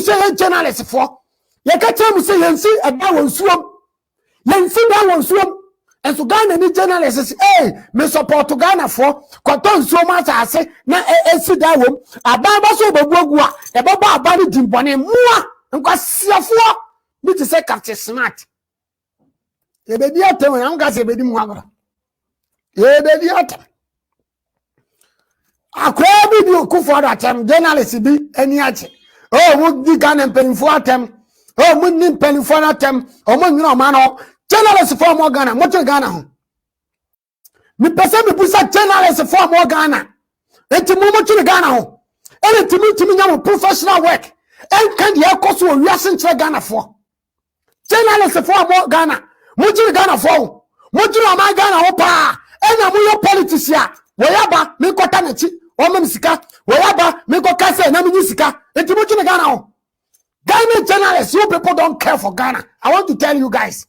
say journalist for. You can tell me say you see a guy on swim. You see that one swim. And so Ghana ni journalists say, me support to Ghana for. Kwaton so much I say na see that one. Ababa so bogwa. E baba abani dimbone mua. Nkwa siafo. Me to say Captain Smart. E be di atem na nka se be di mu agora. E be di atem. Akwa video ku for that time journalist bi ani ache. Oh, mo di Ghana penfo atem. Oh, mo ni penfo atem. Oh, mo nyina o ma no. Journalist for more Ghana, what Ghana? Me person me pusa journalist for more Ghana. And to move to Ghana. And to me professional work. And can the course will reason to Ghana for journalist for more Ghana. What you Ghana for? What you my Ghana opa? And I'm your politician. Wherever me kotaneti or memsika, wherever me go kase na musika. And to move to Ghana. Ghana journalists, you people don't care for Ghana. I want to tell you guys.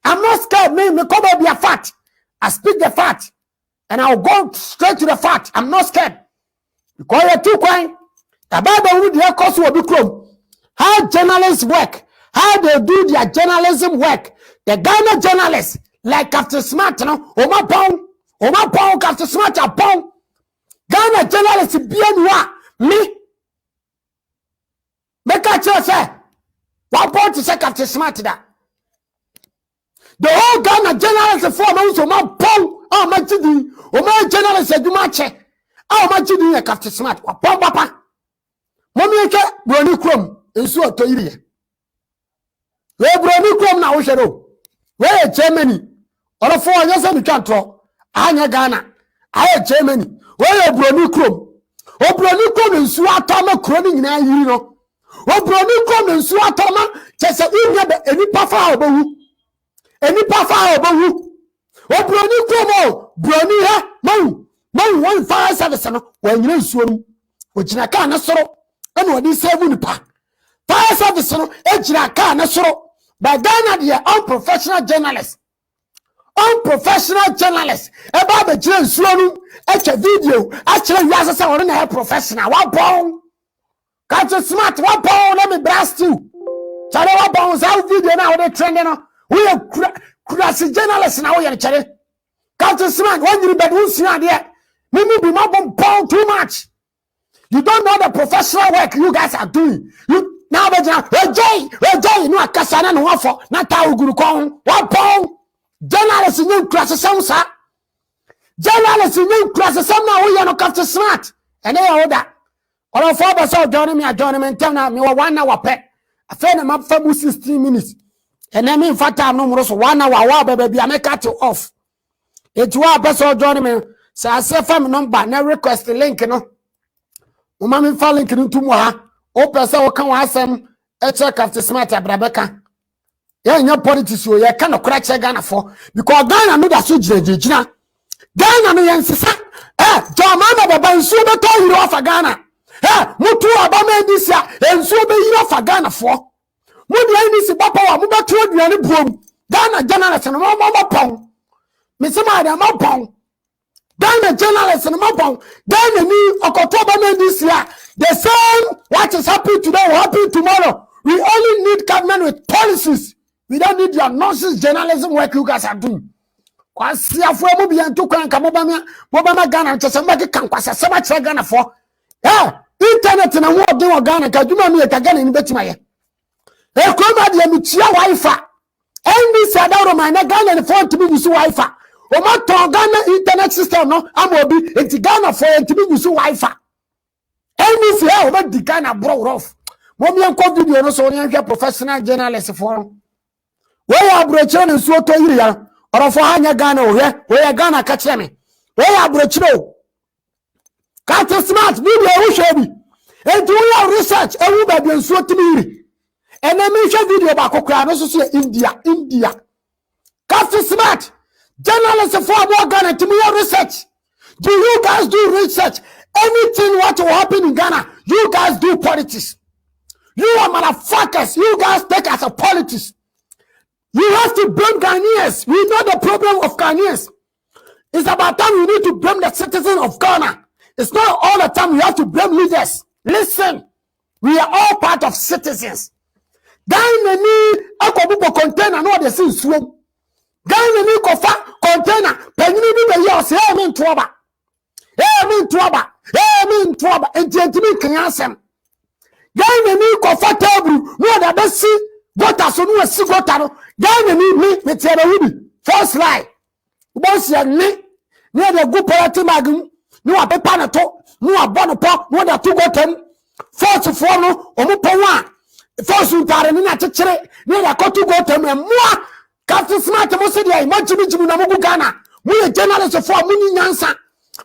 I'm not scared, me come be a fact. I speak the fact. And I'll go straight to the fact. I'm not scared. Because you're too quiet. The Bible with their course will be closed. How journalists work. How they do their journalism work. The Ghana journalists, like Captain Smart, you know, Oma Pong, Captain Smart, a Pong. Ghana journalists, bien me. Make a choice, say. 1 point to say Captain Smart that. The whole Ghana journalists for me so my pong oh my chidi oh my journalists do my check oh my chidi ya Captain Smart wa pong papa mommy ke broni krom ensu oto iri we broni krom na wo hwero we Germany or for anya se mi twantro anya Ghana aye Germany we broni krom ensu atama kroni nyina yiri no o broni krom ensu atama chese inya be enipa fa obawu enipa fa obawu o broni kromo broni ha mau one fire service no wanyina nsuo mu o gina ka na soro ene odi save nipa fire service no e gina ka na soro by Ghana they are unprofessional journalists e ba be gina nsuo nu e che video a kire wi asesa won na professional wa bon Captain Smart wa bon let me blast you chale wa bon za video na we trending no we are crazy journalists now. We are chatting. Captain Smart, when you bed, who's there? Maybe be more bomb too much. You don't know the professional work you guys are doing. You now, but Jay, no, a Cassana, no offer, not how good call. What pound? Journalists in new classes, some sir. Journalists in new classes, some now we are not Captain Smart. And they are that. All of us all joining me, and tell me 1 hour pet. I fed them up for 16 minutes. And then in fact, I'm no 1 hour, baby, I make cut you off. It's what person join me. So I say, family number, no request the link, you know. Umami fall link into more. O person will come ask them a check after Smart, Brabeka. Yeah, in your politics, you cannot crack Ghana for because Ghana know that such Ghana. Ghana no answer. John Mama, the Bansuba told you off Ghana. Mutu Obama this year, and so be you off Ghana for. Mudi ain't papa, Muba told you any boom. Ghana journalist and Mama Pong. Miss Amada Mapong. Ghana journalist and Mapong. Ghana ni Oktober this year. The same what is happening today will happen tomorrow. We only need government with policies. We don't need your nonsense journalism work you guys are doing. Kwasi afo mu bi anto kwan ka Bobama Ghana che somebody kan kwasa sema che Ghana for. Internet na wo de wo Ghana ka djuma mi ka Ghana ni betima ye. Koma de mi tia Wi-Fi. Any sadaro man na Ghana ni phone to be use Wi-Fi. O ma to Ghana internet system no amobi enti Ghana for enti be use Wi-Fi. Any say o ma di Ghana bro rough. Mo mi enko video no so on hwe professional journalist for. We abrochire no so to yiri ya. Orofo hanya Ghana o hwe. We Ghana ka kire me. We abrochire o. Captain Smart video wo hwe bi. Enti we research e wo ba bi nso timi. And then me share video back no so India. Captain Smart, journalists for more Ghana to me research. Do you guys do research? Anything what will happen in Ghana, you guys do politics. You are motherfuckers. You guys take as a politics. You have to blame Ghanaians. We know the problem of Ghanaians. It's about time you need to blame the citizens of Ghana. It's not all the time you have to blame leaders. Listen. We are all part of citizens. Ghana ni akobuko container no de sin suom. Ghana ni kofa container penyini bi be yos e me ntoba. E me ntoba. E me ntoba. Enti kan asem. Ghana ni kofa table no de be si gota so no si gota no. Ghana ni me tiaba wubi. First line. Boss ya ni de go polity magum no apepa na to no abono po no de to gotem. First for no omo wa force untare ni na chechere ni na kotu go temre moa Captain Smart mo se dey imagine na mo Ghana mo ye journalist for mo ni nyansa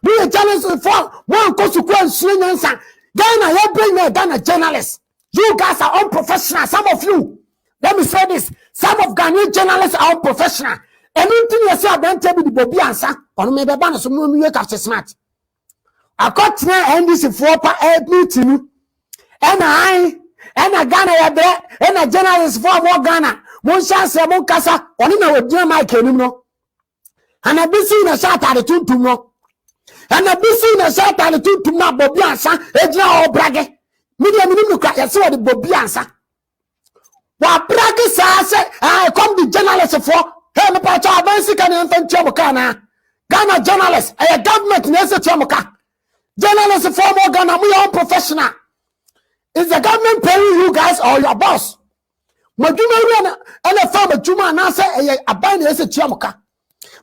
mo ye journalist for mo ankosu kwa nsu nyansa Ghana ye bring me Ghana journalists. You guys are unprofessional. Some of you, let me say this, some of Ghanaian journalists are unprofessional. Anything you say about the Bobie Ansah or me be ban so mo mi Captain Smart I got na NDC for pa meeting and a Ghana ya bre and a journalist for more Ghana mon chance ya mon kasa oni na wodua mic enim no and a bisi na shata de tuntum no and a bisi na shata de tuntum na Bobie Ansah ejina o brage media minim no kwa ya se wode Bobie Ansah wa brage sa se come the journalist for hey me pa cha abansi kan enfan chiamoka na Ghana journalist a government na se chiamoka journalist for more Ghana we are professional. Is the government paying you guys or your boss? Maduma and a farmer Juma and answer a band as a chiamoka.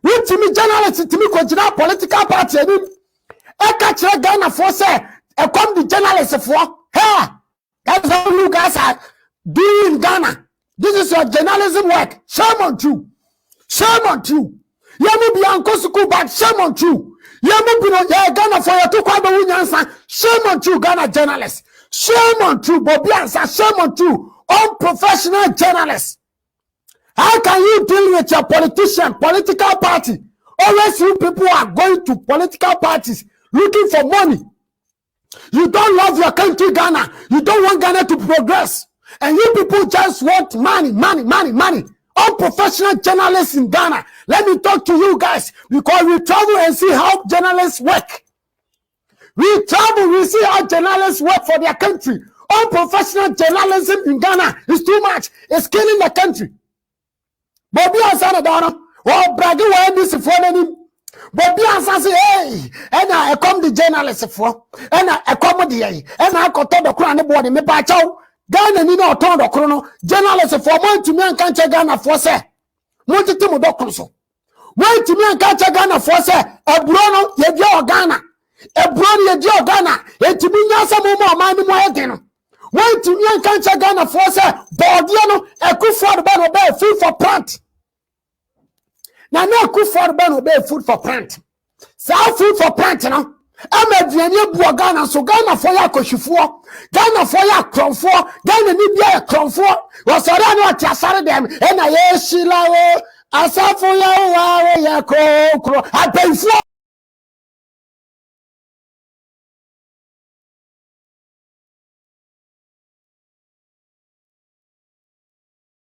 We to me journalists to me continue political party. I catch a Ghana for say, I come the journalists for hey, that's how you guys are doing in Ghana. This is your journalism work. Shame on you. Shame on you. You may be uncle school, but shame on you. You may be Ghana for your two answer. Shame on you, Ghana journalists. Shame on you, Bobie Ansah. Shame on you, unprofessional journalists. How can you deal with your political party? Always you people are going to political parties looking for money. You don't love your country, Ghana. You don't want Ghana to progress. And you people just want money. Unprofessional journalists in Ghana. Let me talk to you guys because we travel and see how journalists work. We travel, we see how journalists work for their country. Unprofessional journalism in Ghana is too much. It's killing the country. Bobie Ansah down. Oh, bragging when this for them. Bobie Ansah say, hey, and I come the journalist for, and I come the and I got the crown board in me by chow. Ghana ni no turn the chrono. Journalist for one to me and can't Ghana for say. What to do so? Wait to me and can't Ghana for say. A Bruno, ye Ghana. A brony a dear Ghana, and to me, Nasa Momo, my Moyadino. Went to me and can't Ghana for say, Bordiano, a good for the ban obey food for plant. Now, no good for the ban obey food for plant. South food for plant, you know. I'm a Vianney Ghana, so Ghana for ya Agyiefuo, Ghana for ya Cromfort, Ghana Nibia Cromfort, was around what you said them, and I Sheila, Ansah for ya, I pay for.